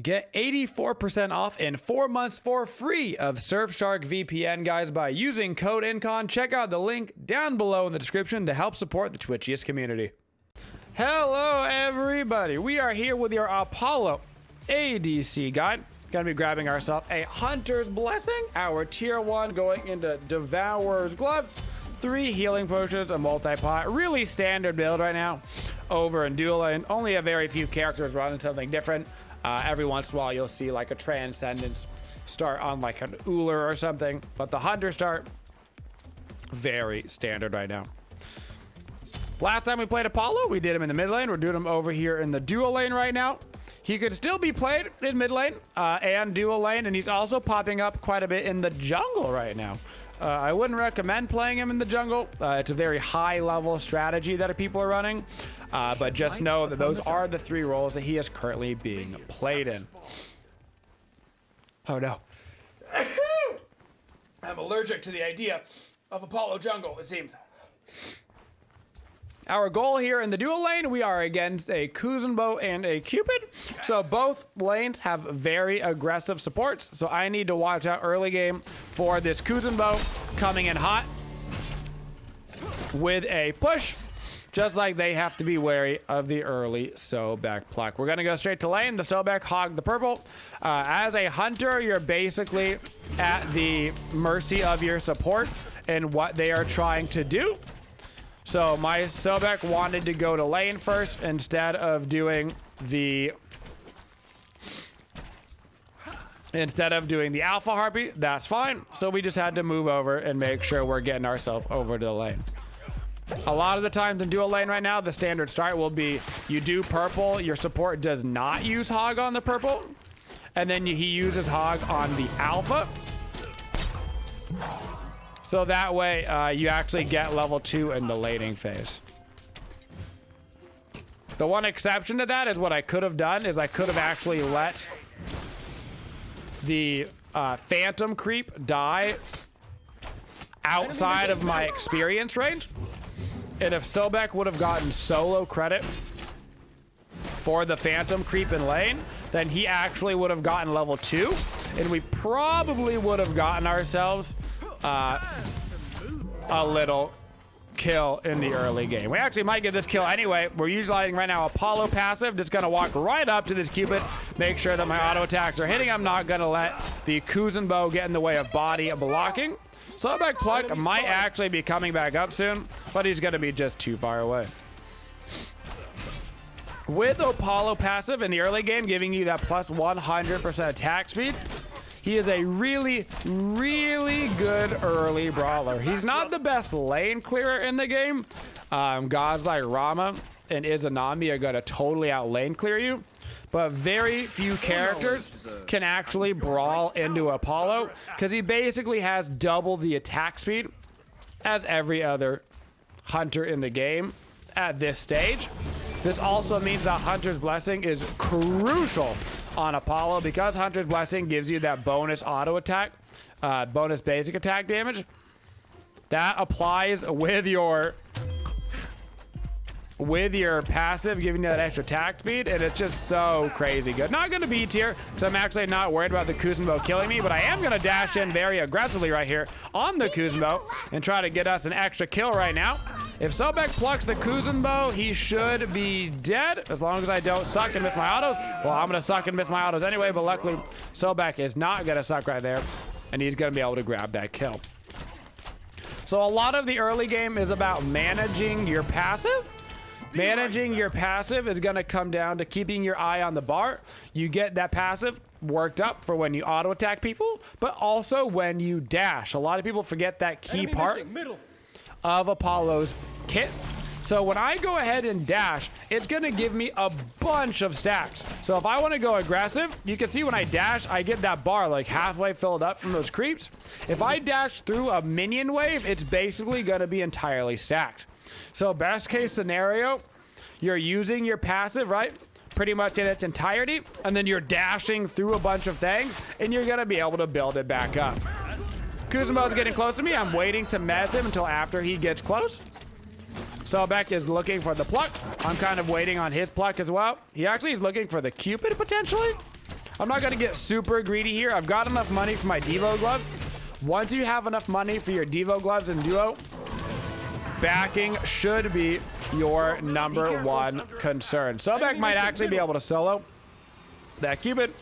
Get 84% off and 4 months for free of Surfshark VPN, guys, by using code Incon. Check out the link down below in the description to help support the Twitchiest community. Hello, everybody. We are here with your Apollo ADC guide. Gonna be grabbing ourselves a Hunter's Blessing, our tier 1 going into Devourer's Glove, 3 healing potions, a multi-pot. Really standard build right now over in dual lane. Only a very few characters running something different. Every once in a while you'll see like a Transcendence start on like an Uller or something, but the Hunter start very standard right now. Last time we played Apollo, we did him in the mid lane. We're doing him over here in the dual lane right now. He could still be played in mid lane and dual lane, and he's also popping up quite a bit in the jungle right now. I wouldn't recommend playing him in the jungle. It's a very high level strategy that people are running, but just know that those are the 3 roles that he is currently being played in. Oh no. I'm allergic to the idea of Apollo jungle, it seems. Our goal here in the dual lane, we are against a Kuzenbo and a Cupid. So both lanes have very aggressive supports. So I need to watch out early game for this Kuzenbo coming in hot with a push, just like they have to be wary of the early Sobek pluck. We're gonna go straight to lane. The Sobek hog the purple. As a hunter, you're basically at the mercy of your support and what they are trying to do. So my Sobek wanted to go to lane first instead of doing the Alpha Harpy. That's fine. So we just had to move over and make sure we're getting ourselves over to the lane. A lot of the times in dual lane right now, the standard start will be you do purple, your support does not use hog on the purple, and then he uses hog on the alpha. So that way, you actually get level 2 in the laning phase. The one exception to that is what I could have done is I could have actually let the Phantom creep die outside of my experience range. And if Sobek would have gotten solo credit for the Phantom creep in lane, then he actually would have gotten level 2. And we probably would have gotten ourselves a little kill in the early game. We actually might get this kill anyway. We're utilizing right now Apollo passive. Just gonna walk right up to this Cupid, make sure that my auto attacks are hitting. I'm not gonna let the Kuzenbo get in the way of body blocking. Sobek pluck might actually be coming back up soon, but he's gonna be just too far away. With Apollo passive in the early game, giving you that plus 100% attack speed, he is a really, really good early brawler. He's not the best lane clearer in the game. Gods like Rama and Izanami are gonna totally out lane clear you, but very few characters can actually brawl into Apollo because he basically has double the attack speed as every other hunter in the game at this stage. This also means that Hunter's Blessing is crucial on Apollo because Hunter's Blessing gives you that bonus auto attack, bonus basic attack damage. That applies with your passive, giving you that extra attack speed, and it's just so crazy good. Not going to B tier because I'm actually not worried about the Kuzenbo killing me, but I am going to dash in very aggressively right here on the Kuzenbo and try to get us an extra kill right now. If Sobek plucks the Kuzenbo, he should be dead as long as I don't suck and miss my autos. Well, I'm going to suck and miss my autos anyway, but luckily Sobek is not going to suck right there, and he's going to be able to grab that kill. So a lot of the early game is about managing your passive. Managing your passive is going to come down to keeping your eye on the bar. You get that passive worked up for when you auto attack people, but also when you dash. A lot of people forget that key part of Apollo's kit. So when I go ahead and dash, it's going to give me a bunch of stacks. So if I want to go aggressive, you can see when I dash, I get that bar like halfway filled up from those creeps. If I dash through a minion wave, it's basically going to be entirely stacked. So best case scenario, you're using your passive, right? Pretty much in its entirety, and then you're dashing through a bunch of things, and you're going to be able to build it back up. Kuzenbo's getting close to me. I'm waiting to mez him until after he gets close. Sobek is looking for the pluck. I'm kind of waiting on his pluck as well. He actually is looking for the Cupid potentially. I'm not going to get super greedy here. I've got enough money for my Devo gloves. Once you have enough money for your Devo gloves in duo, backing should be your number one concern. Sobek might actually be able to solo that Cupid.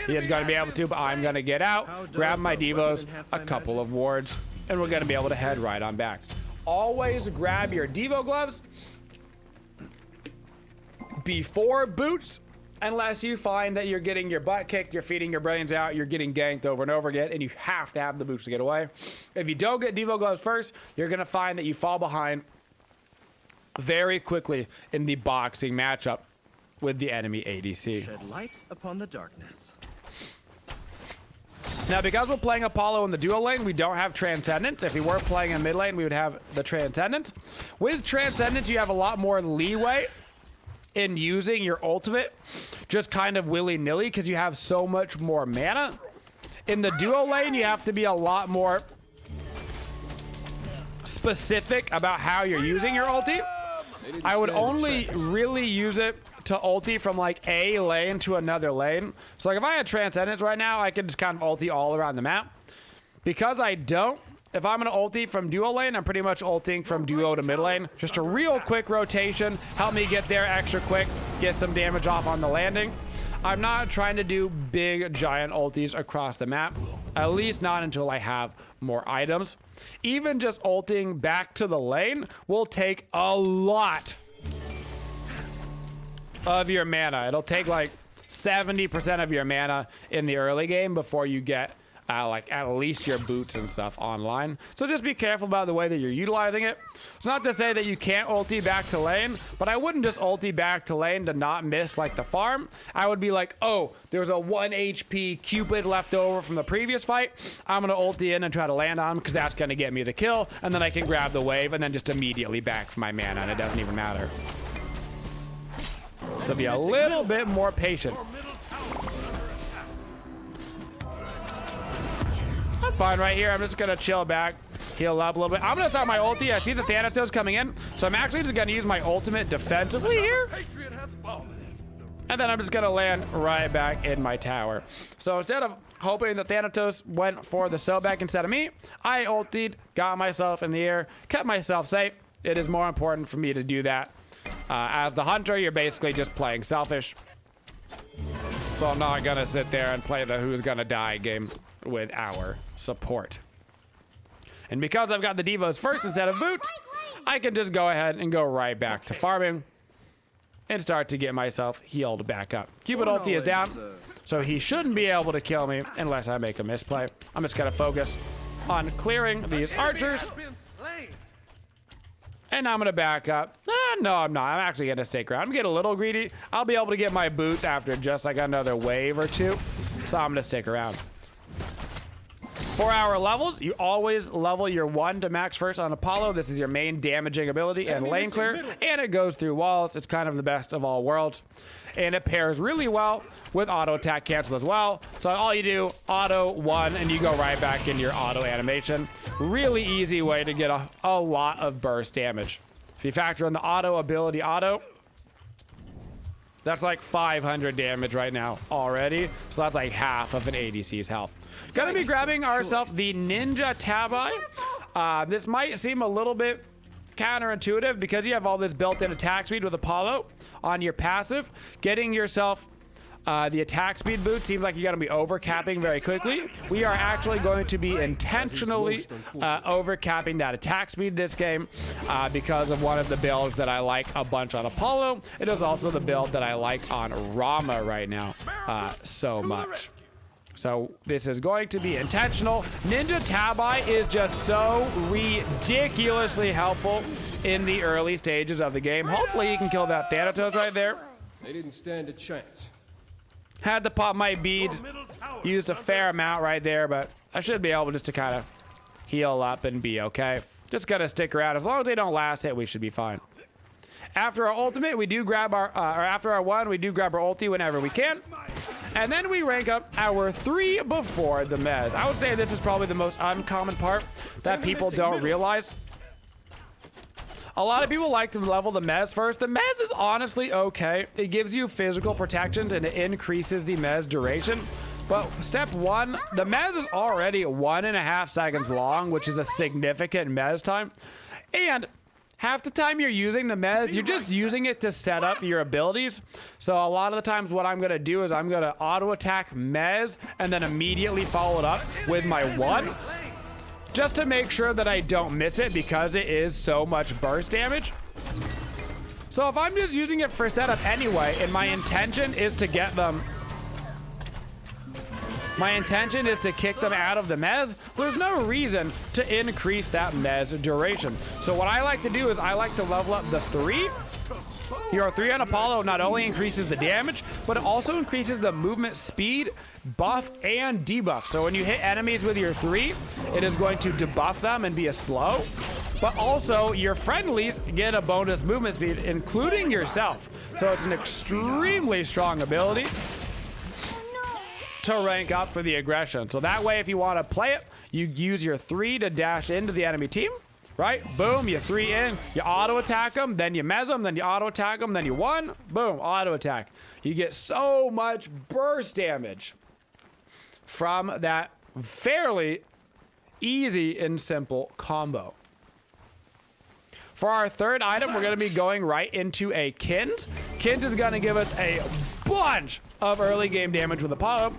He is going to be able to, but I'm going to get out, grab my Devos, a couple of wards, and we're going to be able to head right on back. Always grab your Devo gloves before boots, unless you find that you're getting your butt kicked, you're feeding your brains out, you're getting ganked over and over again, and you have to have the boots to get away. If you don't get Devo gloves first, you're going to find that you fall behind very quickly in the boxing matchup with the enemy ADC. Shed light upon the darkness. Now, because we're playing Apollo in the duo lane, we don't have Transcendence. If we were playing in mid lane, we would have the Transcendence. With Transcendence, you have a lot more leeway in using your ultimate just kind of willy-nilly because you have so much more mana. In the duo lane, you have to be a lot more specific about how you're using your ulti. I would only really use it to ulti from like a lane to another lane. So like if I had Transcendence right now, I could just kind of ulti all around the map. Because I don't, if I'm gonna ulti from duo lane, I'm pretty much ulting from duo to mid lane. Just a real quick rotation, help me get there extra quick, get some damage off on the landing. I'm not trying to do big giant ultis across the map, at least not until I have more items. Even just ulting back to the lane will take a lot of your mana. It'll take like 70% of your mana in the early game before you get like at least your boots and stuff online. So just be careful about the way that you're utilizing it. It's not to say that you can't ulti back to lane, but I wouldn't just ulti back to lane to not miss like the farm. I would be like, oh, there's a 1 HP Cupid left over from the previous fight. I'm gonna ulti in and try to land on him because that's gonna get me the kill, and then I can grab the wave and then just immediately back for my mana, and it doesn't even matter. So be a little bit more patient. I'm fine right here. I'm just gonna chill back, heal up a little bit. I'm gonna start my ulti. I see the Thanatos coming in, so I'm actually just gonna use my ultimate defensively here. And then I'm just gonna land right back in my tower. So instead of hoping that Thanatos went for the Sobek instead of me, I ultied, got myself in the air, kept myself safe. It is more important for me to do that. As the hunter, you're basically just playing selfish. So I'm not gonna sit there and play the who's gonna die game with our support. And because I've got the Devos first instead of boots, I can just go ahead and go right back to farming and start to get myself healed back up. Cupid ulti is down, so he shouldn't be able to kill me unless I make a misplay. I'm just gonna focus on clearing these archers. And I'm gonna back up. No, I'm not. I'm actually gonna stick around. I'm getting a little greedy. I'll be able to get my boots after just like another wave or two. So I'm gonna stick around. 4-hour levels. You always level your 1 to max first on Apollo. This is your main damaging ability and lane clear. And it goes through walls. It's kind of the best of all worlds. And it pairs really well with auto attack cancel as well. So all you do, auto 1, and you go right back into your auto animation. Really easy way to get a lot of burst damage. If you factor in the auto ability auto, that's like 500 damage right now already. So that's like half of an ADC's health. Gonna be grabbing ourselves the Ninja Tabi. This might seem a little bit counterintuitive because you have all this built-in attack speed with Apollo on your passive. Getting yourself the attack speed boot seems like you're gonna be overcapping very quickly. We are actually going to be intentionally overcapping that attack speed this game because of one of the builds that I like a bunch on Apollo. It is also the build that I like on Rama right now so much. So this is going to be intentional. Ninja Tabi is just so ridiculously helpful in the early stages of the game. Hopefully he can kill that Thanatos right there. They didn't stand a chance. Had to pop my bead. Used a fair amount right there, but I should be able just to kind of heal up and be okay. Just gotta stick around. As long as they don't last hit, we should be fine. After our ultimate, we do grab our, or after our 1, we do grab our ulti whenever we can. And then we rank up our 3 before the mez. I would say this is probably the most uncommon part that people don't realize. A lot of people like to level the Mez first. The Mez is honestly okay. It gives you physical protections and it increases the Mez duration. But step one, the Mez is already 1.5 seconds long, which is a significant Mez time. And half the time you're using the Mez, you're just using it to set up your abilities. So a lot of the times what I'm going to do is I'm going to auto attack Mez and then immediately follow it up with my 1. Just to make sure that I don't miss it because it is so much burst damage. So if I'm just using it for setup anyway, and my intention is to get them... My intention is to kick them out of the Mez, there's no reason to increase that Mez duration. So what I like to do is I like to level up the 3. Your 3 on Apollo not only increases the damage, but it also increases the movement speed, buff, and debuff. So when you hit enemies with your 3, it is going to debuff them and be a slow. But also, your friendlies get a bonus movement speed, including yourself. So it's an extremely strong ability to rank up for the aggression. So that way, if you want to play it, you use your 3 to dash into the enemy team. Right? Boom, you 3 in, you auto attack them, then you mez them, then you auto attack them, then you 1, boom, auto attack. You get so much burst damage from that fairly easy and simple combo. For our third item, we're going to be going right into a Kins. Kins is going to give us a bunch of early game damage with Apollo.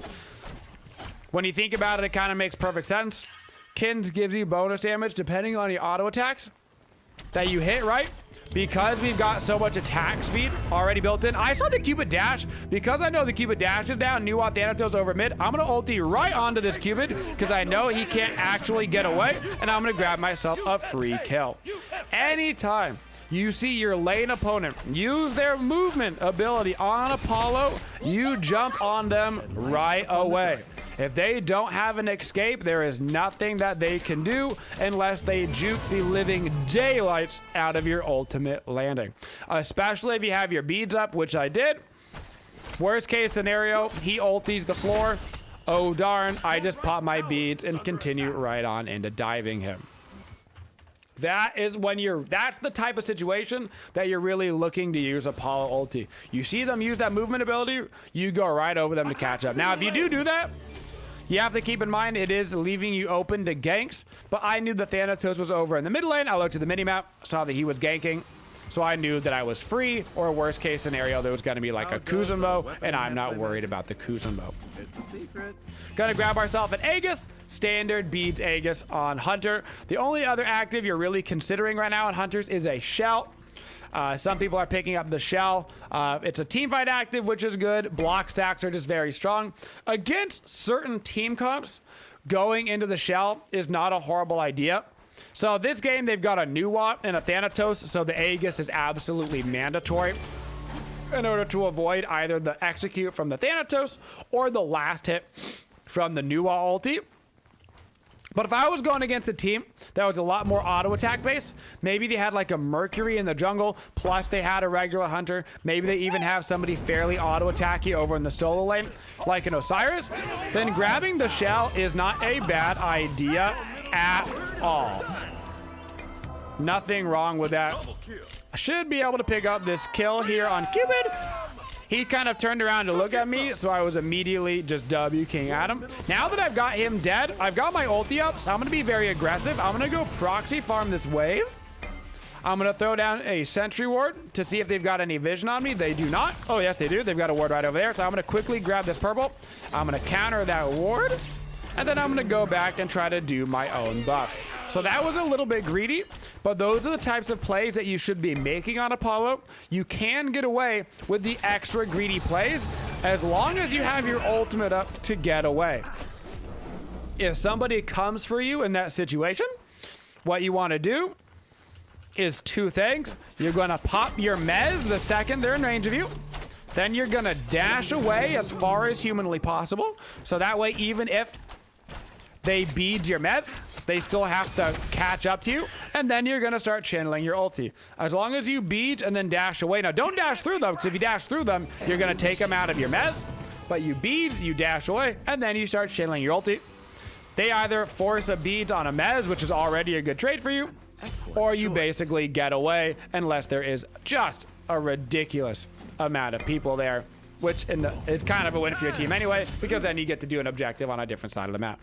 When you think about it, it kind of makes perfect sense. Kins gives you bonus damage depending on your auto attacks that you hit, right? Because we've got so much attack speed already built in. I saw the Cupid dash. Because I know the Cupid dash is down, Nuwa Thanatos over mid, I'm going to ulti right onto this Cupid because I know he can't actually get away, and I'm going to grab myself a free kill. Anytime you see your lane opponent use their movement ability on Apollo, you jump on them right away. If they don't have an escape, there is nothing that they can do unless they juke the living daylights out of your ultimate landing. Especially if you have your beads up, which I did. Worst case scenario, he ulties the floor. Oh darn, I just pop my beads and continue right on into diving him. That is when that's the type of situation that you're really looking to use Apollo ulti. You see them use that movement ability, you go right over them to catch up. Now, if you do that, you have to keep in mind it is leaving you open to ganks, but I knew the Thanatos was over in the mid lane. I looked at the minimap, saw that he was ganking, so I knew that I was free, or worst case scenario, there was going to be like a Kuzenbo, and I'm not worried about the Kuzenbo. It's a secret. Gonna grab ourselves an Aegis, standard beads Aegis on Hunter. The only other active you're really considering right now on Hunters is a Shell. Some people are picking up the Shell. It's a team fight active, which is good. Block stacks are just very strong. Against certain team comps, going into the Shell is not a horrible idea. So this game, they've got a Nuwa and a Thanatos, so the Aegis is absolutely mandatory in order to avoid either the execute from the Thanatos or the last hit from the Nuwa ulti. But if I was going against a team that was a lot more auto attack based, maybe they had like a Mercury in the jungle, plus they had a regular Hunter, maybe they even have somebody fairly auto attacky over in the solo lane, like an Osiris, then grabbing the Shell is not a bad idea at all. Nothing wrong with that. I should be able to pick up this kill here on Cupid. He kind of turned around to look at me, so I was immediately just W king at him. Now that I've got him dead, I've got my ulti up, so I'm going to be very aggressive. I'm going to go proxy farm this wave. I'm going to throw down a sentry ward to see if they've got any vision on me. They do not. Oh, yes, they do. They've got a ward right over there, so I'm going to quickly grab this purple. I'm going to counter that ward, and then I'm going to go back and try to do my own buffs. So that was a little bit greedy, but those are the types of plays that you should be making on Apollo. You can get away with the extra greedy plays as long as you have your ultimate up to get away. If somebody comes for you in that situation, what you want to do is two things. You're going to pop your mez the second they're in range of you. Then you're going to dash away as far as humanly possible. So that way, even if they beads your mez, they still have to catch up to you, and then you're gonna start channeling your ulti. As long as you bead and then dash away. Now, don't dash through them, because if you dash through them, you're gonna take them out of your mez, but you beads, you dash away, and then you start channeling your ulti. They either force a bead on a mez, which is already a good trade for you, or you basically get away unless there is just a ridiculous amount of people there, which is kind of a win for your team anyway, because then you get to do an objective on a different side of the map.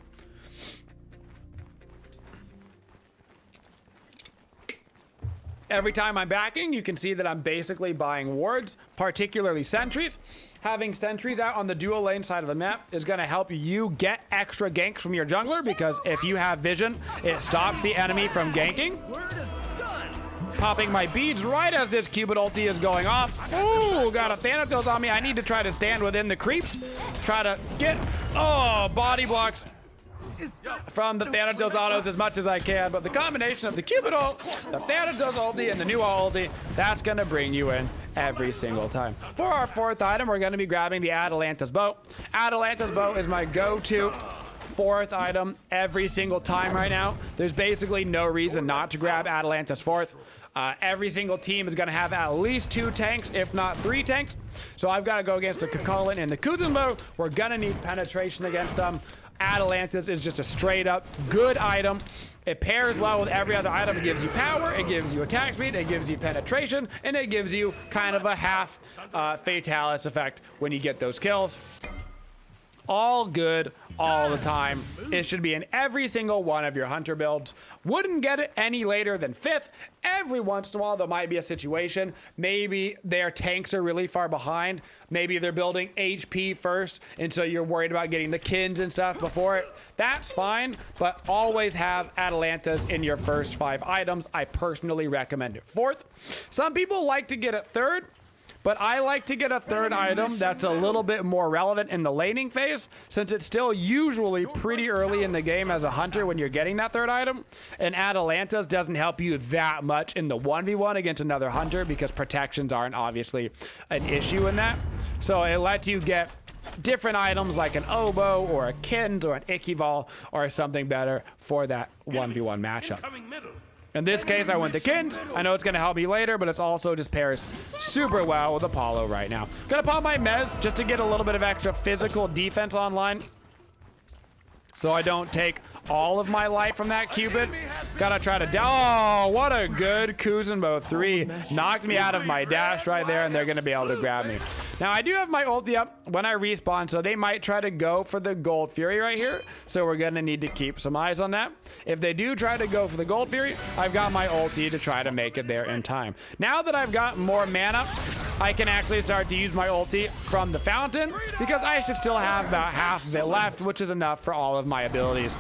Every time I'm backing, you can see that I'm basically buying wards, particularly sentries. Having sentries out on the dual lane side of the map is going to help you get extra ganks from your jungler, because if you have vision, it stops the enemy from ganking. Popping my beads right as this Cupid ulti is going off. Ooh, got a Thanatos on me. I need to try to stand within the creeps. Try to get, body blocks from the Thanatos autos as much as I can, but the combination of the Cupid ult, the Thanatos ulti, and the new ulti, that's going to bring you in every single time. For our fourth item, we're going to be grabbing the Atalanta's bow. Atalanta's bow is my go-to fourth item every single time right now. There's basically no reason not to grab Atalanta's fourth. Every single team is going to have at least 2 tanks, if not 3 tanks. So I've got to go against the Kukulkan and the Kuzenbo. We're going to need penetration against them. Atalanta's is just a straight up good item. It pairs well with every other item. It gives you power, it gives you attack speed, it gives you penetration, and it gives you kind of a half fatalis effect when you get those kills. All good all the time. It should be in every single one of your hunter builds. Wouldn't get it any later than 5th. Every once in a while there might be a situation, maybe their tanks are really far behind, maybe they're building HP first, and so you're worried about getting the kins and stuff before it. That's fine, but always have Atalantas in your first 5 items. I personally recommend it 4th. Some people like to get it 3rd, but I like to get a 3rd item that's a little bit more relevant in the laning phase, since it's still usually pretty early in the game as a hunter when you're getting that 3rd item. And Atalanta's doesn't help you that much in the 1v1 against another hunter, because protections aren't obviously an issue in that. So it lets you get different items like an oboe or a kins or an Ichivol or something better for that 1v1 matchup. In this case, I went the kins. I know it's going to help me later, but it's also just pairs super well with Apollo right now. Gonna pop my Mez just to get a little bit of extra physical defense online, so I don't take all of my life from that Cupid. Gotta try to oh, what a good Kuzenbo 3. Knocked me out of my dash right there, and they're gonna be able to grab me. Now, I do have my ulti up when I respawn, so they might try to go for the Gold Fury right here, so we're gonna need to keep some eyes on that. If they do try to go for the Gold Fury, I've got my ulti to try to make it there in time. Now that I've got more mana, I can actually start to use my ulti from the fountain, because I should still have about half of it left, which is enough for all of my abilities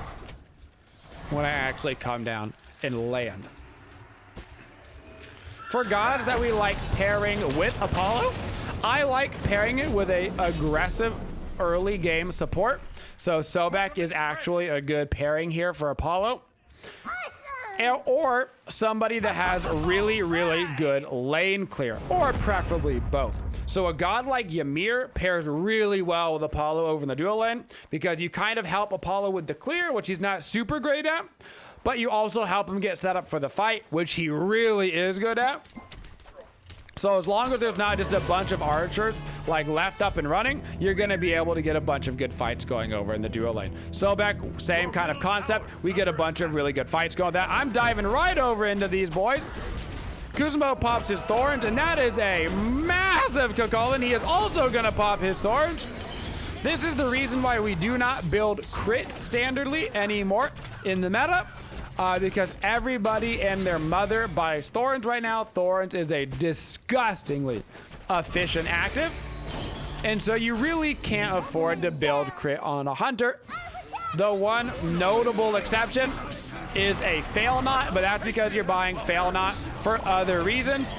when I actually come down and land. For gods that we like pairing with Apollo, I like pairing it with a aggressive early game support. So Sobek is actually a good pairing here for Apollo. Or somebody that has really, really good lane clear, or preferably both. So a god like Ymir pairs really well with Apollo over in the dual lane, because you kind of help Apollo with the clear, which he's not super great at, but you also help him get set up for the fight, which he really is good at. So as long as there's not just a bunch of archers like left up and running, you're going to be able to get a bunch of good fights going over in the duo lane. Sobek, same kind of concept. We get a bunch of really good fights going. That I'm diving right over into these boys. Kuzenbo pops his thorns, and that is a massive Kukulkan. He is also going to pop his thorns. This is the reason why we do not build crit standardly anymore in the meta. Because everybody and their mother buys Thorns right now. Thorns is a disgustingly efficient active. And so you really can't afford to build crit on a hunter. The one notable exception is a Fail Not, but that's because you're buying Fail Not for other reasons.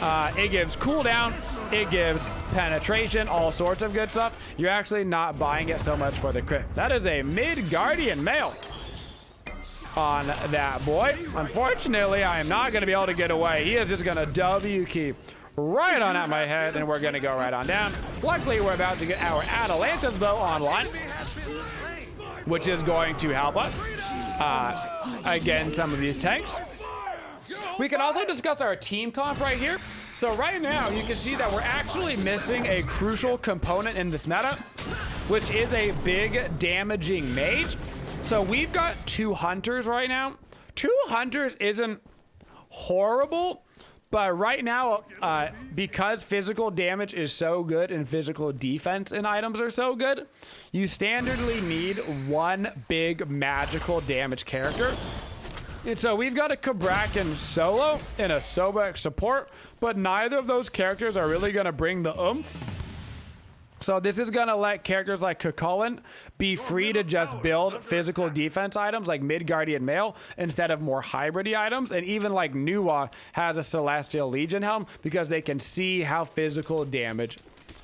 It gives cooldown, it gives penetration, all sorts of good stuff. You're actually not buying it so much for the crit. That is a mid-guardian male on that boy. Unfortunately, I am not going to be able to get away. He is just going to W key right on at my head, and we're going to go right on down. Luckily, we're about to get our Atalanta's bow online, which is going to help us against some of these tanks. We can also discuss our team comp right here. So right now, you can see that we're actually missing a crucial component in this meta, which is a big damaging mage. So we've got 2 hunters right now. 2 hunters isn't horrible. But right now, because physical damage is so good and physical defense and items are so good, you standardly need one big magical damage character. And so we've got a Cabrakan solo and a Sobek support, but neither of those characters are really going to bring the oomph. So this is going to let characters like Cucullin be free to just build physical defense items like Midgardian Mail instead of more hybridy items. And even like Nuwa has a Celestial Legion helm because they can see how physical damage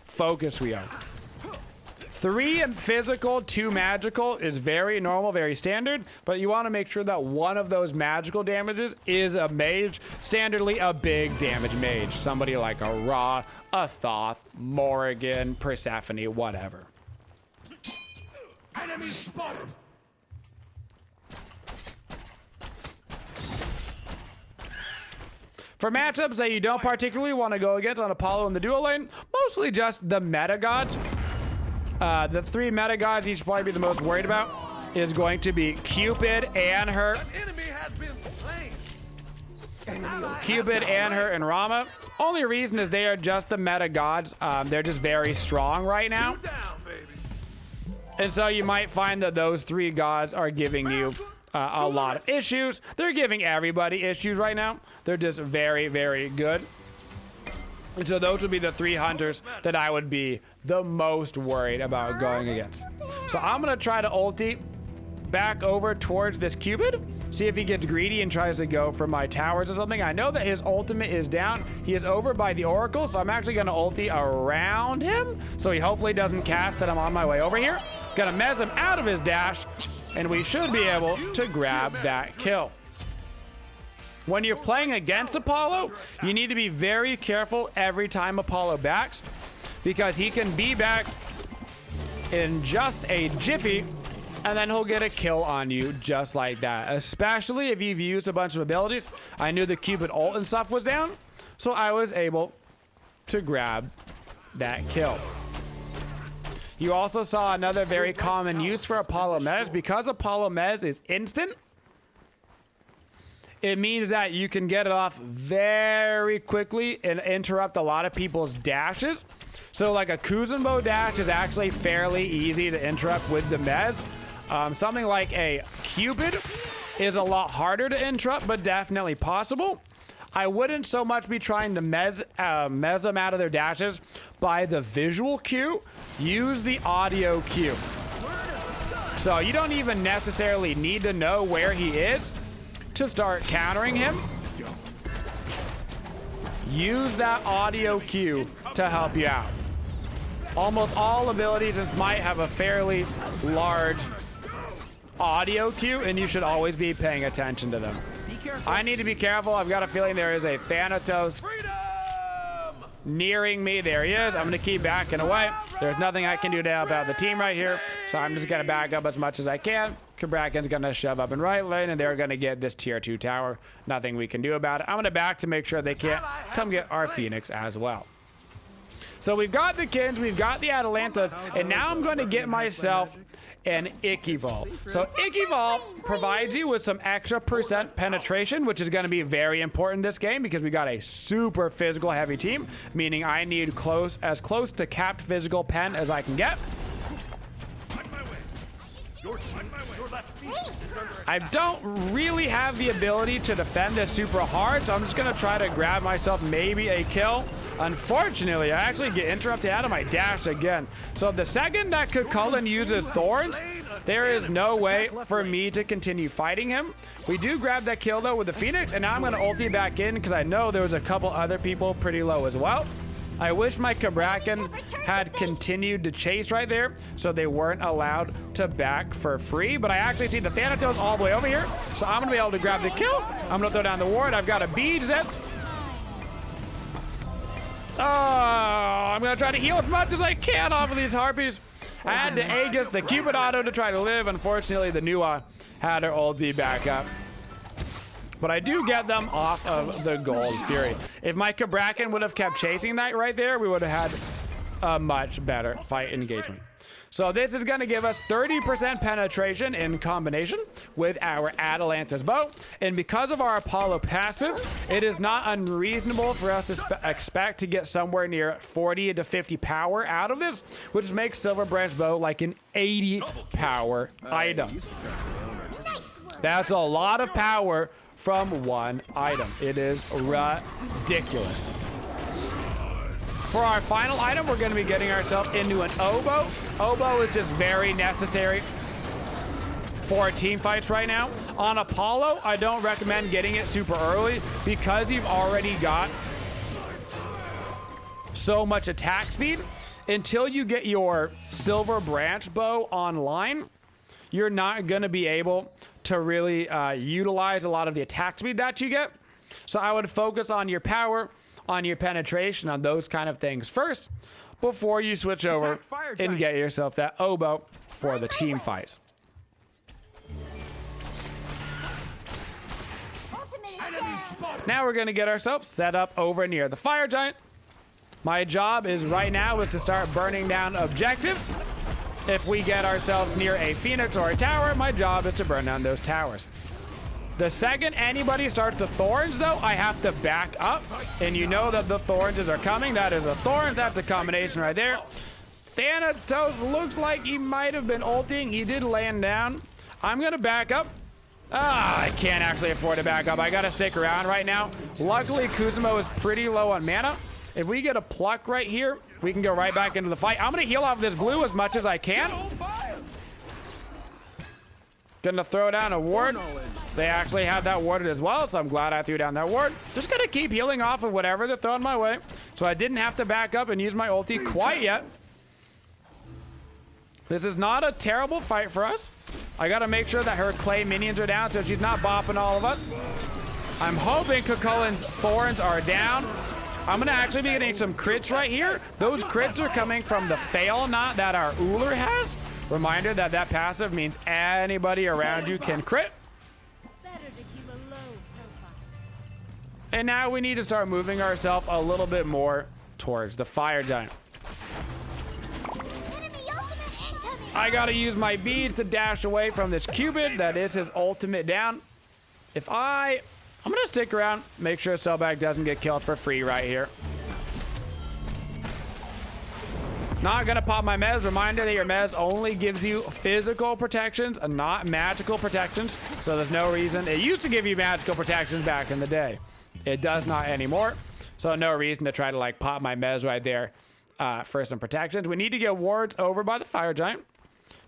focused we are. 3 physical, 2 magical is very normal, very standard, but you want to make sure that one of those magical damages is a mage, standardly a big damage mage. Somebody like a Ra, a Thoth, Morrigan, Persephone, whatever. Enemy spotted. For matchups that you don't particularly want to go against on Apollo in the duo lane, mostly just the meta gods. The 3 meta gods you should probably be the most worried about is going to be Cupid, Anhur, Cupid, Anhur, and Rama. Only reason is they are just the meta gods. They're just very strong right now. And so you might find that those 3 gods are giving you a lot of issues. They're giving everybody issues right now. They're just very, very good. And so those would be the 3 hunters that I would be the most worried about going against. So I'm going to try to ulti back over towards this Cupid, see if he gets greedy and tries to go for my towers or something. I know that his ultimate is down. He is over by the Oracle, so I'm actually going to ulti around him, so he hopefully doesn't cast that I'm on my way over here. Going to mez him out of his dash, and we should be able to grab that kill. When you're playing against Apollo, you need to be very careful every time Apollo backs, because he can be back in just a jiffy, and then he'll get a kill on you just like that, especially if you've used a bunch of abilities. I knew the Cupid ult and stuff was down, so I was able to grab that kill. You also saw another very common use for Apollo Mez. Because Apollo Mez is instant, it means that you can get it off very quickly and interrupt a lot of people's dashes. So like a Kuzenbo dash is actually fairly easy to interrupt with the Mez. Something like a Cupid is a lot harder to interrupt, but definitely possible. I wouldn't so much be trying to mez them out of their dashes by the visual cue. Use the audio cue. So you don't even necessarily need to know where he is to start countering him. Use that audio cue to help you out. Almost all abilities in Smite have a fairly large audio cue, and you should always be paying attention to them. I need to be careful. I've got a feeling there is a Thanatos nearing me. There he is. I'm going to keep backing away. There's nothing I can do now about the team right here, so I'm just going to back up as much as I can. Cabrakan's going to shove up in right lane, and they're going to get this tier 2 tower. Nothing we can do about it. I'm going to back to make sure they can't come get our Phoenix as well. So we've got the Kins, we've got the Atalantas, and now I'm going to get myself an Icky-Vol. So Icky-Vol provides you with some extra % penetration, which is going to be very important in this game because we got a super physical heavy team, meaning I need as close to capped physical pen as I can get. I don't really have the ability to defend this super hard, so I'm just going to try to grab myself maybe a kill. Unfortunately, I actually get interrupted out of my dash again. So the second that Cucullin uses Thorns, there is no way for me to continue fighting him. We do grab that kill, though, with the Phoenix, and now I'm going to ulti back in because I know there was a couple other people pretty low as well. I wish my Cabrakan had continued to chase right there so they weren't allowed to back for free, but I actually see the Thanatos all the way over here, so I'm going to be able to grab the kill. I'm going to throw down the ward. I've got a beach this. Oh, I'm going to try to heal as much as I can off of these Harpies. I had to Aegis the Cupid auto to try to live. Unfortunately, the Nuwa had her ulti back up. But I do get them off of the Gold Fury. If my Cabrakan would have kept chasing that right there, we would have had a much better fight engagement. So this is going to give us 30% penetration in combination with our Atalanta's bow. And because of our Apollo passive, it is not unreasonable for us to expect to get somewhere near 40 to 50 power out of this, which makes Silverbranch bow like an 80 power item. That's a lot of power from one item. It is ridiculous. For our final item, we're going to be getting ourselves into an oboe. Oboe is just very necessary for team fights right now. On Apollo, I don't recommend getting it super early because you've already got so much attack speed. Until you get your Silverbranch bow online, you're not going to be able to really utilize a lot of the attack speed that you get. So I would focus on your power, on your penetration, on those kind of things first before you switch over and get yourself that oboe for the team fights. Now we're going to get ourselves set up over near the fire giant. My job is right now is to start burning down objectives. If we get ourselves near a phoenix or a tower, my job is to burn down those towers. The second anybody starts the thorns, though, I have to back up. And you know that the thorns are coming. That is a thorn. That's a combination right there. Thanatos looks like he might have been ulting. He did land down. I'm going to back up. I can't actually afford to back up. I got to stick around right now. Luckily, Kuzumo is pretty low on mana. If we get a pluck right here, we can go right back into the fight. I'm going to heal off this blue as much as I can. Gonna throw down a ward. They actually had that warded as well, so I'm glad I threw down that ward. Just gonna keep healing off of whatever they're throwing my way. So I didn't have to back up and use my ulti quite yet. This is not a terrible fight for us. I gotta make sure that her clay minions are down so she's not bopping all of us. I'm hoping Cucullin's thorns are down. I'm gonna actually be getting some crits right here. Those crits are coming from the fail knot that our Woojer has. Reminder that that passive means anybody around you can crit. And now we need to start moving ourselves a little bit more towards the fire giant. I gotta use my beads to dash away from this Cupid. That is his ultimate down. I'm gonna stick around, make sure Selbag doesn't get killed for free right here. Not gonna pop my mez. Reminder that your mez only gives you physical protections and not magical protections. So there's no reason. It used to give you magical protections back in the day. It does not anymore. So no reason to try to like pop my mez right there for some protections. We need to get wards over by the fire giant.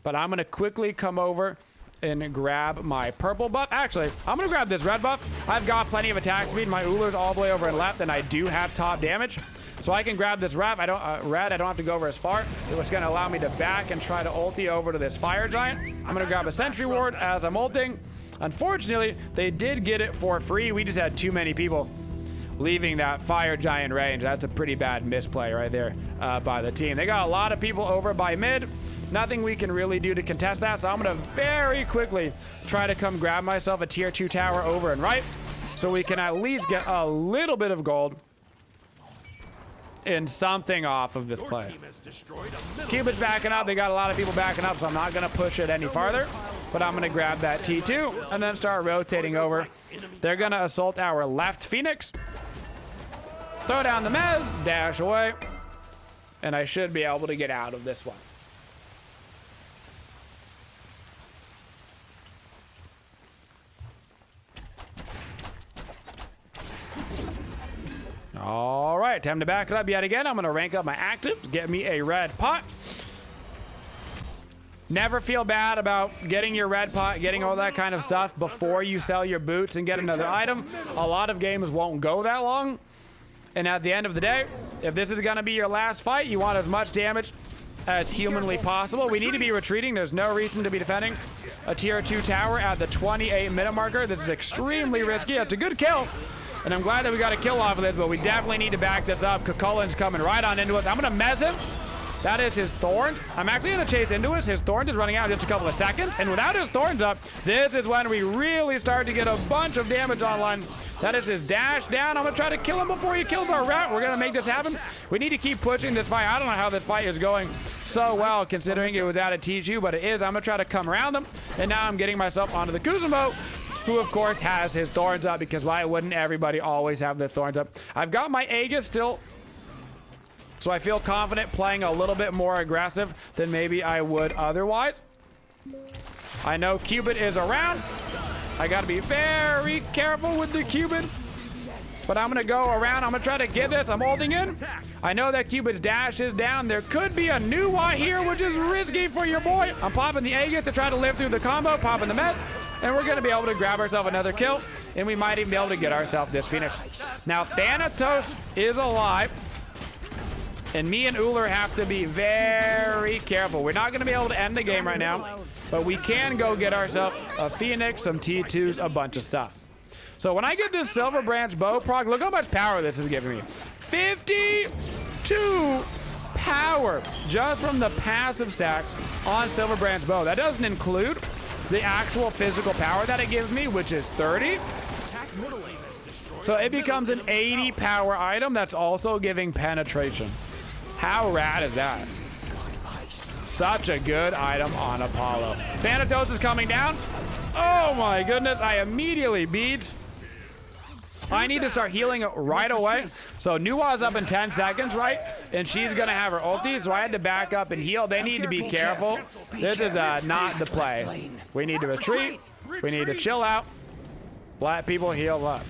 But I'm gonna quickly come over and grab my purple buff. Actually, I'm gonna grab this red buff. I've got plenty of attack speed. My Woojer's all the way over and left, and I do have top damage. So I can grab this red. I don't have to go over as far. It was going to allow me to back and try to ulti over to this fire giant. I'm going to grab a sentry ward as I'm ulting. Unfortunately, they did get it for free. We just had too many people leaving that fire giant range. That's a pretty bad misplay right there by the team. They got a lot of people over by mid. Nothing we can really do to contest that. So I'm going to very quickly try to come grab myself a tier 2 tower over and right so we can at least get a little bit of gold and something off of this play. Cupid's backing up. They got a lot of people backing up, so I'm not going to push it any farther. But I'm going to grab that T2 and then start rotating over. They're going to assault our left Phoenix. Throw down the mez, dash away. And I should be able to get out of this one. All right, time to back it up yet again. I'm going to rank up my active, get me a red pot. Never feel bad about getting your red pot, getting all that kind of stuff before you sell your boots and get another item. A lot of games won't go that long. And at the end of the day, if this is going to be your last fight, you want as much damage as humanly possible. We need to be retreating. There's no reason to be defending a tier 2 tower at the 28-minute marker. This is extremely risky. It's a good kill. And I'm glad that we got a kill off of this, but we definitely need to back this up. Cucullin's coming right on into us. I'm going to mez him. That is his thorns. I'm actually going to chase into us. His thorns is running out in just a couple of seconds. And without his thorns up, this is when we really start to get a bunch of damage online. That is his dash down. I'm going to try to kill him before he kills our rat. We're going to make this happen. We need to keep pushing this fight. I don't know how this fight is going so well considering it was out of TQ, but it is. I'm going to try to come around them. And now I'm getting myself onto the Kuzenbo, who of course has his thorns up, because why wouldn't everybody always have their thorns up? I've got my Aegis still, so I feel confident playing a little bit more aggressive than maybe I would otherwise. I know Cupid is around. I got to be very careful with the Cupid. But I'm going to go around. I'm going to try to get this. I'm holding in. I know that Cupid's dash is down. There could be a new one here, which is risky for your boy. I'm popping the Aegis to try to live through the combo, popping the meds, and we're going to be able to grab ourselves another kill, and we might even be able to get ourselves this Phoenix. Now, Thanatos is alive, and me and Uller have to be very careful. We're not going to be able to end the game right now, but we can go get ourselves a Phoenix, some T2s, a bunch of stuff. So when I get this Silverbranch bow proc, look how much power this is giving me. 52 power just from the passive stacks on Silverbranch bow. That doesn't include the actual physical power that it gives me, which is 30. So it becomes an 80 power item that's also giving penetration. How rad is that? Such a good item on Apollo. Thanatos is coming down. Oh my goodness, I immediately beat. I need to start healing right away. So Nua's up in 10 seconds, right? And she's gonna have her ulti, so I had to back up and heal. They need to be careful. This is not the play. We need to retreat. We need to chill out. Let people heal up.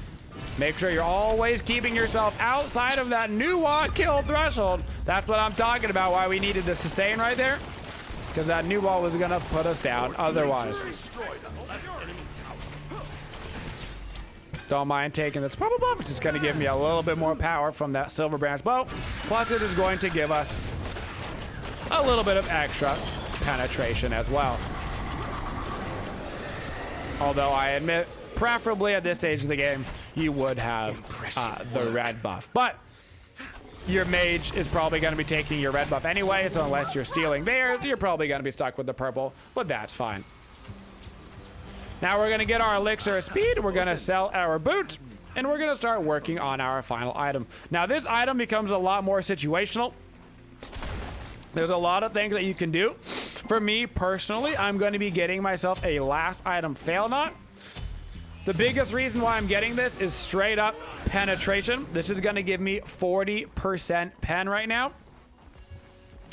Make sure you're always keeping yourself outside of that Nua kill threshold. That's what I'm talking about, why we needed to sustain right there. Because that Nua was gonna put us down otherwise. Don't mind taking this purple buff. It's just going to give me a little bit more power from that Silverbranch bow. Plus, it is going to give us a little bit of extra penetration as well. Although I admit, preferably at this stage of the game, you would have the red buff. But your mage is probably going to be taking your red buff anyway, so unless you're stealing theirs, you're probably going to be stuck with the purple, but that's fine. Now we're going to get our elixir of speed, we're going to sell our boot, and we're going to start working on our final item. Now this item becomes a lot more situational. There's a lot of things that you can do. For me personally, I'm going to be getting myself a last item fail knot. The biggest reason why I'm getting this is straight up penetration. This is going to give me 40% pen right now,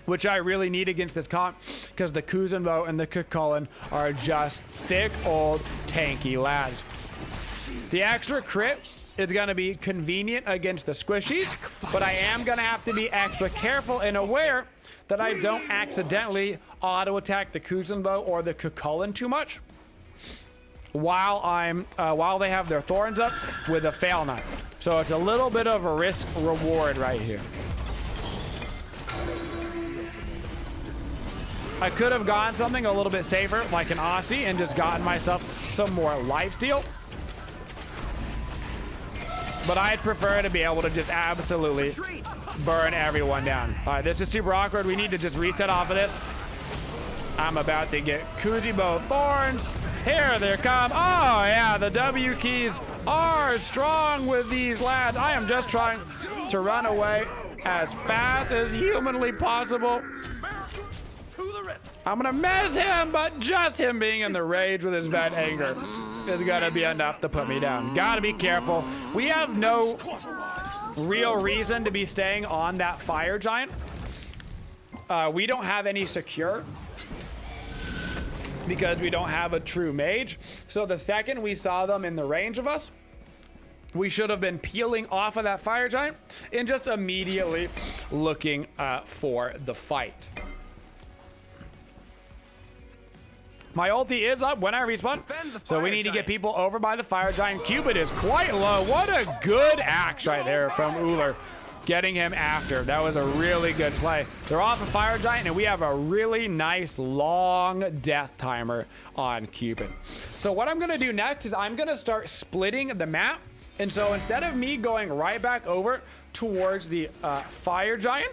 which I really need against this comp because the Kuzenbo and the Kukulkan are just thick, old, tanky lads. The extra crit is going to be convenient against the squishies, but I am going to have to be extra careful and aware that I don't accidentally auto-attack the Kuzenbo or the Kukulkan too much while they have their thorns up with a fail knot. So it's a little bit of a risk reward right here. I could have gone something a little bit safer, like an Aussie, and just gotten myself some more lifesteal. But I'd prefer to be able to just absolutely burn everyone down. All right, this is super awkward. We need to just reset off of this. I'm about to get Kuzenbo thorns. Here they come. Oh, yeah, the W keys are strong with these lads. I am just trying to run away as fast as humanly possible. I'm gonna mess him, but just him being in the rage with his vet anger is gonna be enough to put me down. Gotta be careful. We have no real reason to be staying on that fire giant. We don't have any secure because we don't have a true mage. So the second we saw them in the range of us, we should have been peeling off of that fire giant and just immediately looking for the fight. My ulti is up when I respawn, so we need to get people over by the fire giant. Cupid is quite low. What a good axe right there from Uller, getting him after. That was a really good play. They're off a fire giant, and we have a really nice long death timer on Cupid. So what I'm gonna do next is I'm gonna start splitting the map. And so instead of me going right back over towards the fire giant,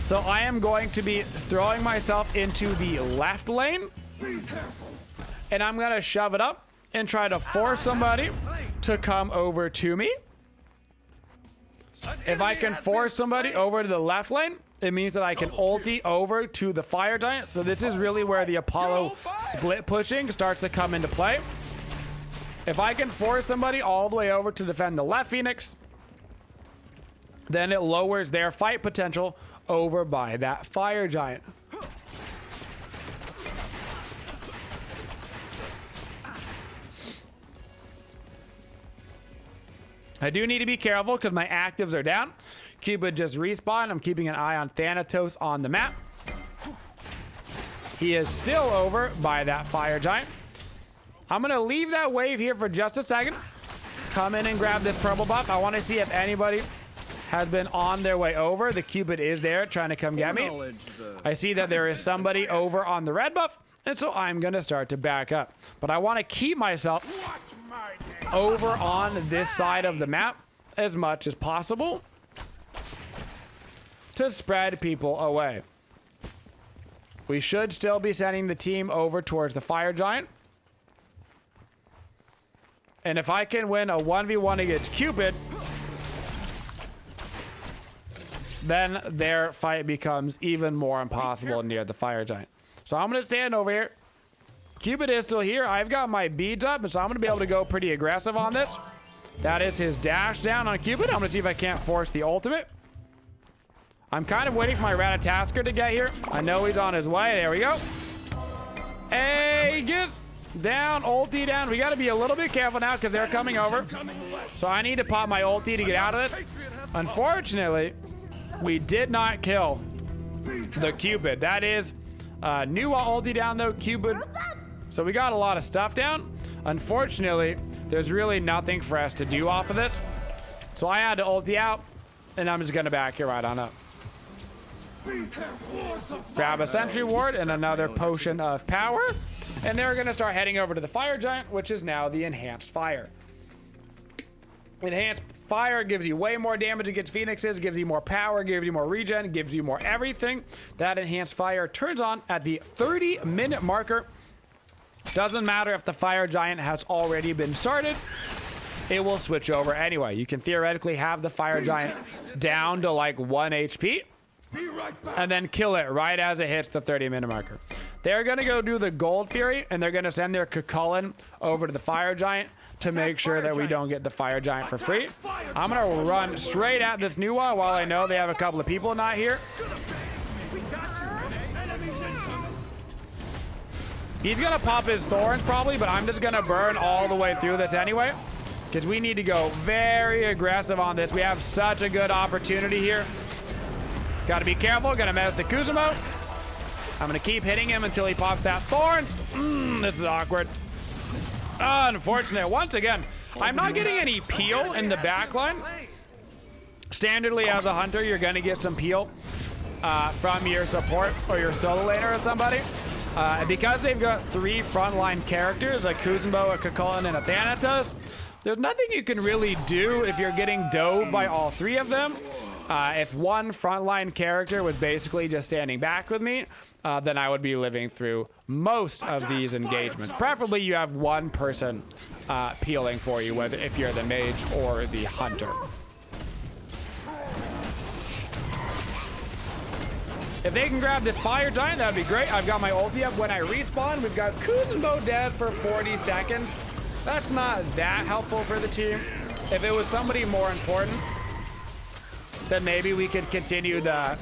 so I am going to be throwing myself into the left lane, and I'm gonna shove it up and try to force somebody to come over to me. If I can force somebody over to the left lane, it means that I can ulti over to the fire giant. So this is really where the Apollo split pushing starts to come into play. If I can force somebody all the way over to defend the left Phoenix, then it lowers their fight potential over by that fire giant. I do need to be careful because my actives are down. Cupid just respawned. I'm keeping an eye on Thanatos on the map. He is still over by that fire giant. I'm going to leave that wave here for just a second. Come in and grab this purple buff. I want to see if anybody has been on their way over. The Cupid is there trying to come get me. I see that there is somebody over on the red buff, and so I'm going to start to back up. But I want to keep myself over on this side of the map as much as possible to spread people away. We should still be sending the team over towards the fire giant. And if I can win a 1v1 against Cupid, then their fight becomes even more impossible near the fire giant. So I'm going to stand over here. Cupid is still here. I've got my beads up, and so I'm going to be able to go pretty aggressive on this. That is his dash down on Cupid. I'm going to see if I can't force the ultimate. I'm kind of waiting for my Ratatasker to get here. I know he's on his way. There we go. Hey, he gets down, ulti down. We got to be a little bit careful now because they're coming over. So I need to pop my ulti to get out of this. Unfortunately, we did not kill the Cupid. That is new ulti down though, Cupid. So we got a lot of stuff down. Unfortunately, there's really nothing for us to do off of this. So I had to ulti out, and I'm just gonna back here right on up. Grab a sentry ward and another potion of power. And they're gonna start heading over to the fire giant, which is now the enhanced fire. Enhanced fire gives you way more damage against phoenixes, gives you more power, gives you more regen, gives you more everything. That enhanced fire turns on at the 30-minute marker. Doesn't matter if the fire giant has already been started, it will switch over anyway. You can theoretically have the fire giant down to like 1 HP and then kill it right as it hits the 30-minute marker. They're gonna go do the gold fury, and they're gonna send their Cucullin over to the fire giant to make sure that we don't get the fire giant for free. I'm gonna run straight at this new one while I know they have a couple of people not here. He's gonna pop his thorns probably, but I'm just gonna burn all the way through this anyway, because we need to go very aggressive on this. We have such a good opportunity here. Gotta be careful, gonna mess the Kuzumo. I'm gonna keep hitting him until he pops that thorns. This is awkward. Unfortunate. Once again, I'm not getting any peel in the backline. Standardly, as a hunter, you're gonna get some peel from your support or your solo laner or somebody. Because they've got 3 frontline characters, a Kuzenbo, a Cucullin, and a Thanatos, there's nothing you can really do if you're getting dove by all 3 of them. If one frontline character was basically just standing back with me, then I would be living through most of these engagements. Preferably you have one person peeling for you, whether if you're the mage or the hunter. If they can grab this fire giant, that'd be great. I've got my ulti up. When I respawn, we've got Kuzenbo dead for 40 seconds. That's not that helpful for the team. If it was somebody more important, then maybe we could continue to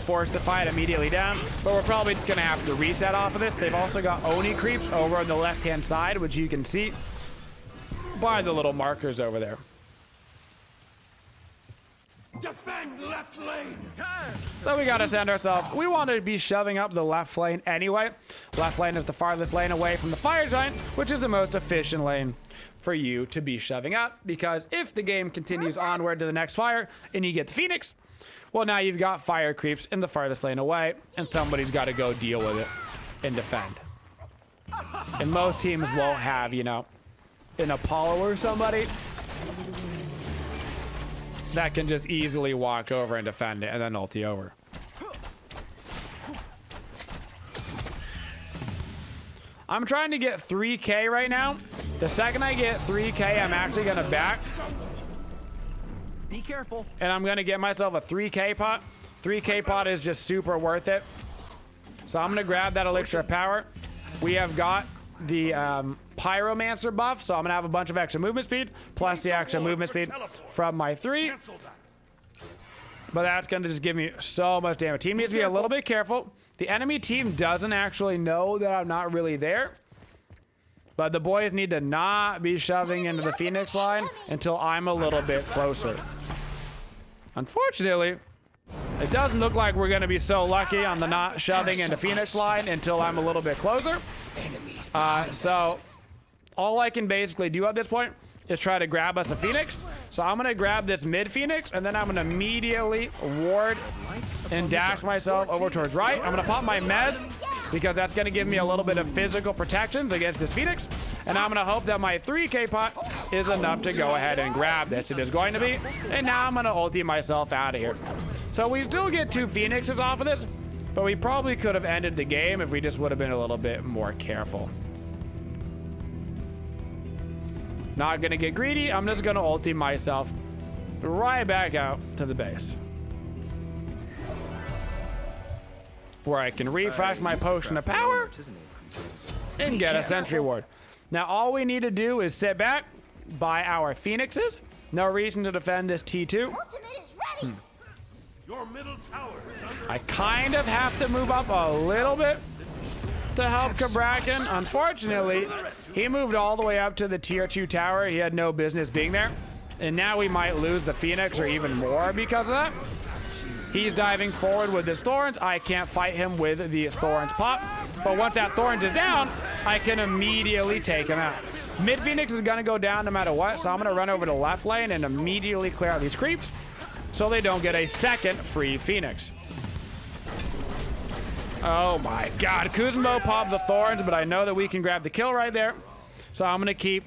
force the fight immediately down. But we're probably just gonna have to reset off of this. They've also got Oni creeps over on the left-hand side, which you can see by the little markers over there. Defend left lane. So we gotta send ourselves. We want to be shoving up the left lane anyway. Left lane is the farthest lane away from the fire giant, which is the most efficient lane for you to be shoving up, because if the game continues onward to the next fire and you get the Phoenix, well, now you've got fire creeps in the farthest lane away, and somebody's got to go deal with it and defend. And most teams won't have, you know, an Apollo or somebody that can just easily walk over and defend it and then ulti over. I'm trying to get 3K right now. The second I get 3K, I'm actually gonna back. Be careful. And I'm going to get myself a 3K pot. 3K pot is just super worth it. So I'm going to grab that elixir of power. We have got the pyromancer buff, so I'm going to have a bunch of extra movement speed, plus the extra movement speed from my 3. But that's going to just give me so much damage. Team needs to be a little bit careful. The enemy team doesn't actually know that I'm not really there. But the boys need to not be shoving into the Phoenix line until I'm a little bit closer. Unfortunately, it doesn't look like we're going to be so lucky on the not shoving into Phoenix line until I'm a little bit closer. So all I can basically do at this point is try to grab us a Phoenix. So I'm going to grab this mid Phoenix, and then I'm going to immediately ward and dash myself over towards right. I'm going to pop my meds because that's going to give me a little bit of physical protection against this Phoenix. And I'm going to hope that my 3K pot is enough to go ahead and grab this. It is going to be. And now I'm going to ulti myself out of here. So we still get 2 Phoenixes off of this, but we probably could have ended the game if we just would have been a little bit more careful. Not gonna get greedy. I'm just gonna ulti myself right back out to the base, where I can refresh my potion of power and get a sentry ward. Now all we need to do is sit back, buy our Phoenixes. No reason to defend this T2. Your middle tower is under I kind of have to move up a little bit to help Kabrakan. Unfortunately, he moved all the way up to the tier 2 tower. He had no business being there. And now we might lose the Phoenix or even more because of that. He's diving forward with his Thorns. I can't fight him with the Thorns pop. But once that Thorns is down, I can immediately take him out. Mid Phoenix is going to go down no matter what. So I'm going to run over to left lane and immediately clear out these creeps so they don't get a second free Phoenix. Oh my god, Kuzmo popped the Thorns, but I know that we can grab the kill right there. So I'm going to keep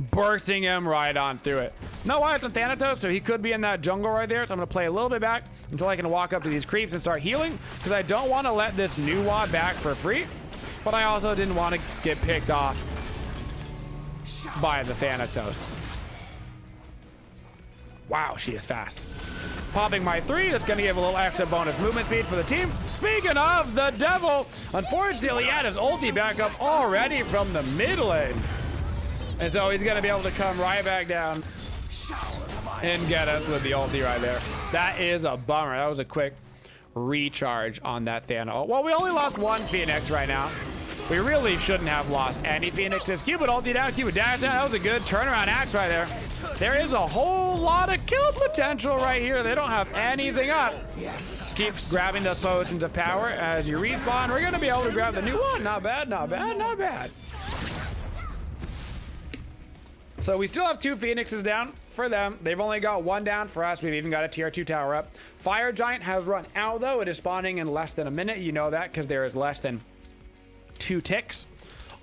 bursting him right on through it. No eyes on Thanatos, so he could be in that jungle right there. So I'm going to play a little bit back until I can walk up to these creeps and start healing, because I don't want to let this new wad back for free. But I also didn't want to get picked off by the Thanatos. Wow, she is fast. Popping my 3, that's going to give a little extra bonus movement speed for the team. Speaking of the devil, unfortunately, he had his ulti back up already from the mid lane. And so he's going to be able to come right back down and get us with the ulti right there. That is a bummer. That was a quick recharge on that Thanatos. Well, we only lost 1 Phoenix right now. We really shouldn't have lost any Phoenixes. Cupid ulti down, Cupid dash down. That was a good turnaround axe right there. There is a whole lot of kill potential right here. They don't have anything up. Yes. Keep grabbing those potions of power as you respawn. We're going to be able to grab the new one. Not bad, not bad, not bad. So we still have 2 Phoenixes down for them. They've only got 1 down for us. We've even got a tier 2 tower up. Fire Giant has run out, though. It is spawning in less than a minute. You know that because there is less than 2 ticks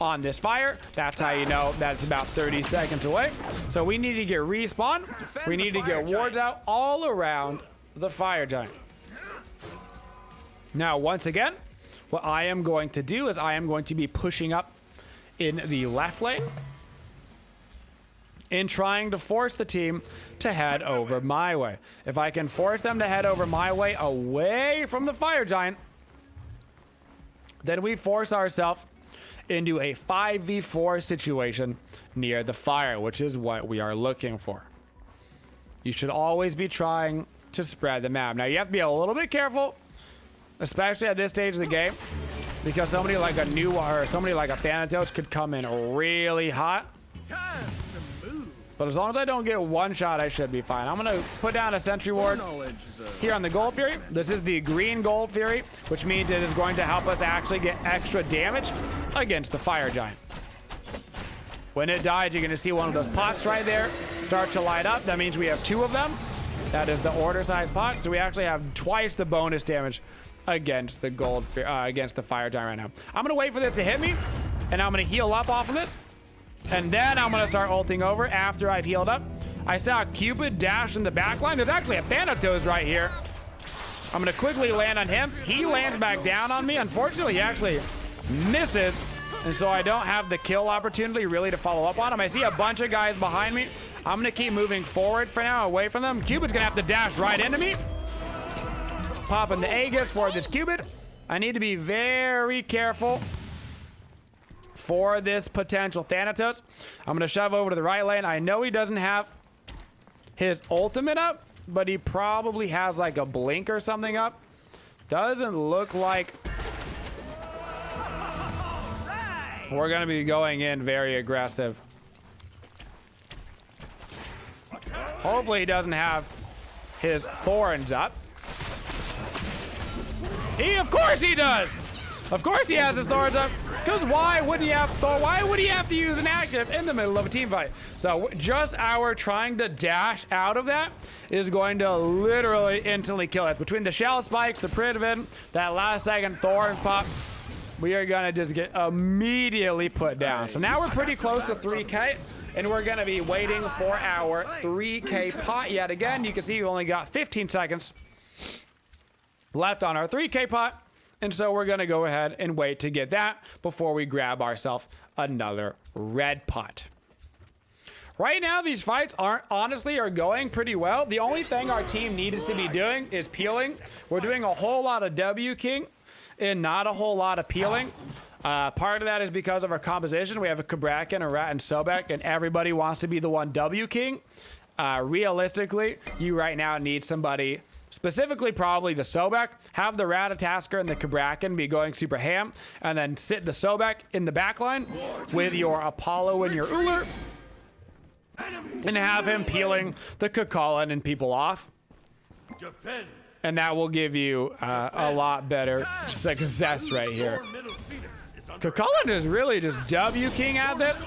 on this fire. That's how you know that it's about 30 seconds away. So we need to get respawn. We need to get wards out all around the Fire Giant. Now, once again, what I am going to do is I am going to be pushing up in the left lane and trying to force the team to head over my way. If I can force them to head over my way away from the Fire Giant, then we force ourselves into a 5v4 situation near the fire, which is what we are looking for. You should always be trying to spread the map. Now, you have to be a little bit careful, especially at this stage of the game, because somebody like a new or somebody like a Thanatos could come in really hot. But as long as I don't get one shot, I should be fine. I'm going to put down a sentry ward here on the Gold Fury. This is the green Gold Fury, which means it is going to help us actually get extra damage against the Fire Giant. When it dies, you're going to see one of those pots right there start to light up. That means we have 2 of them. That is the order size pot. So we actually have twice the bonus damage against the against the Fire Giant right now. I'm going to wait for this to hit me, and I'm going to heal up off of this. And then I'm going to start ulting over after I've healed up. I saw Cupid dash in the back line. There's actually a Thanatos right here. I'm going to quickly land on him. He lands back down on me. Unfortunately, he actually misses And so I don't have the kill opportunity really to follow up on him. I see a bunch of guys behind me. I'm going to keep moving forward for now, away from them. Cupid's going to have to dash right into me. Popping the Aegis for this Cupid. I need to be very careful for this potential Thanatos. I'm going to shove over to the right lane. I know he doesn't have his ultimate up, but he probably has like a blink or something up. Doesn't look like we're going to be going in very aggressive. Hopefully he doesn't have his thorns up. Of course he does. Of course he has his thorns up. Because why wouldn't he have Thor? Why would he have to use an active in the middle of a team fight? So just our trying to dash out of that is going to literally instantly kill us. Between the shell spikes, the Privet, that last second Thorn pop, we are going to just get immediately put down. So now we're pretty close to 3K. And we're going to be waiting for our 3K pot yet again. You can see we've only got 15 seconds left on our 3K pot. And so we're going to go ahead and wait to get that before we grab ourselves another red pot. Right now, these fights honestly are going pretty well. The only thing our team needs to be doing is peeling. We're doing a whole lot of W King and not a whole lot of peeling. Part of that is because of our composition. We have a Kabrakan, a Rat, and Sobek, and everybody wants to be the one W King. Realistically, you right now need somebody, specifically probably the Sobek, have the Ratatasker and the Kabrakan be going super ham, and then sit the Sobek in the backline with your Apollo and your Uller, and have him peeling the Kukulkan and people off. Defend. And that will give you a lot better success right here. Kukulkan is really just W King at this.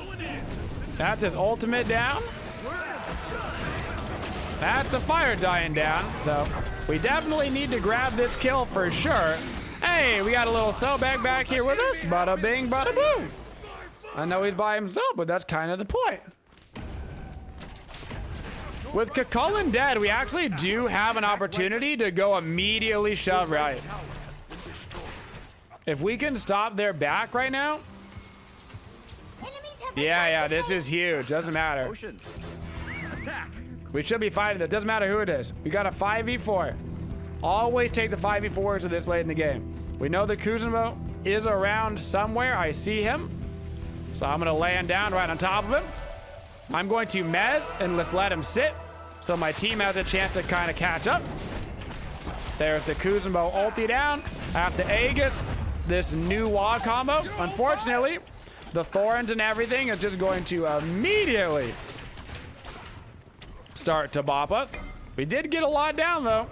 That's his ultimate down. That's the fire dying down. So we definitely need to grab this kill for sure. Hey, we got a little Sobek back here with us. Bada bing, bada boom. I know he's by himself, but that's kind of the point. With Kukulkan dead, we actually do have an opportunity to go immediately shove right. If we can stop their back right now. Yeah, this is huge. Doesn't matter. We should be fighting it. Doesn't matter who it is. We got a 5v4. Always take the 5v4s of this late in the game. We know the Kuzenbo is around somewhere. I see him. So I'm going to land down right on top of him. I'm going to mez and just let him sit so my team has a chance to kind of catch up. There's the Kuzenbo ulti down. I have to Aegis this new wad combo. Unfortunately, the Thorns and everything is just going to immediately start to bop us. We did get a lot down though.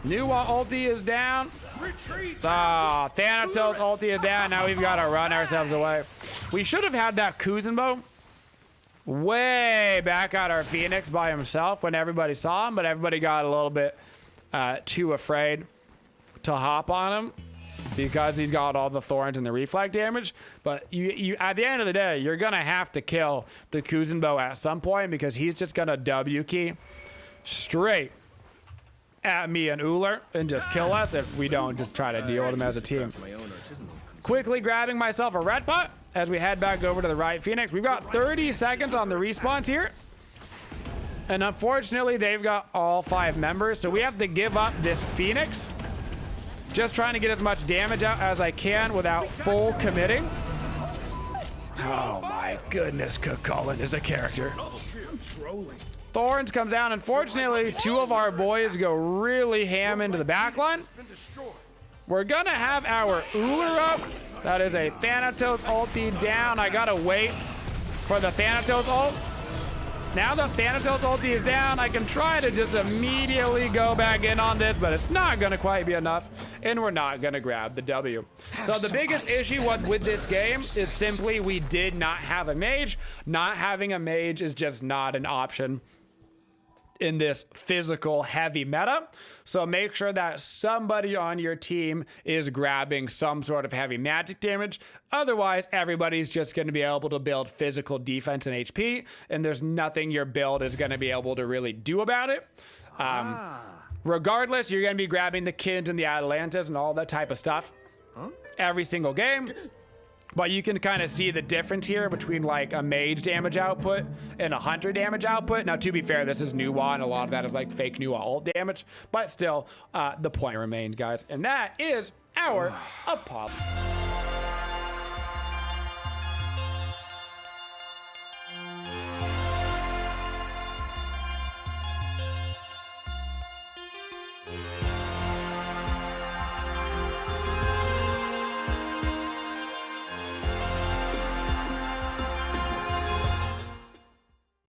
New ulti is down. Thanatos ulti is down. Now we've got to run ourselves away. We should have had that Kuzenbo way back at our Phoenix by himself when everybody saw him, but everybody got a little bit too afraid to hop on him because he's got all the thorns and the reflect damage. But you at the end of the day, you're gonna have to kill the Kuzenbo at some point because he's just gonna W key straight at me and Uller and just kill us if we don't just try to deal with him as a team. Quickly grabbing myself a red pot as we head back over to the right Phoenix. We've got 30 seconds on the respawns here. And unfortunately, they've got all 5 members. So we have to give up this Phoenix. Just trying to get as much damage out as I can without full committing. Oh my goodness, Kukulkan is a character. Thorns comes down. Unfortunately, 2 of our boys go really ham into the backline. We're gonna have our Uller up. That is a Thanatos ulti down. I gotta wait for the Thanatos ult. Now the Thanatos ulti is down, I can try to just immediately go back in on this, but it's not gonna quite be enough, and we're not gonna grab the W. So the biggest issue with this game is simply we did not have a mage. Not having a mage is just not an option in this physical heavy meta. So make sure that somebody on your team is grabbing some sort of heavy magic damage. Otherwise, everybody's just going to be able to build physical defense and HP, and there's nothing your build is going to be able to really do about it. Regardless, you're going to be grabbing the Kids and the Atalantas and all that type of stuff every single game. But you can kind of see the difference here between like a mage damage output and a hunter damage output. Now, to be fair, this is Nuwa, and a lot of that is like fake Nuwa ult damage. But still, the point remains, guys. And that is our apology.